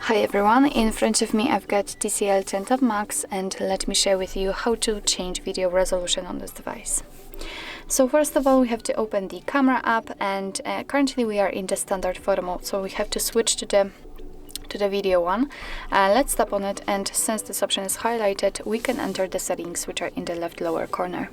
Hi everyone, in front of me I've got TCL Tab Max, and let me share with you how to change video resolution on this device. So first of all, we have to open the camera app, and currently we are in the standard photo mode, so we have to switch to the video one. Let's tap on it, and since this option is highlighted, we can enter the settings which are in the left lower corner.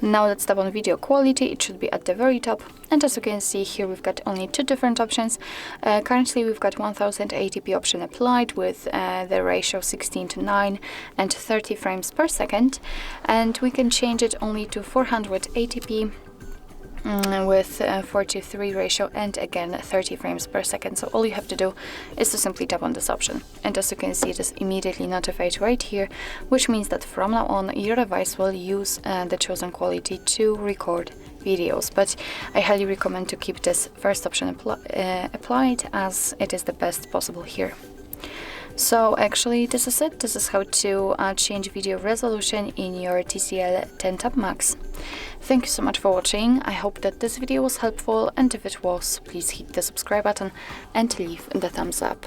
Now let's tap on video quality. It should be at the very top, and as you can see here, we've got only two different options. Currently we've got 1080p option applied with the ratio 16:9 and 30 frames per second, and we can change it only to 480p with 4:3 ratio and again 30 frames per second. So all you have to do is to simply tap on this option, and as you can see, it is immediately notified right here, which means that from now on your device will use the chosen quality to record videos. But I highly recommend to keep this first option applied, as it is the best possible here. So actually this is it. This is how to change video resolution in your TCL Tab Max. Thank you so much for watching. I hope that this video was helpful, and if it was, please hit the subscribe button and leave the thumbs up.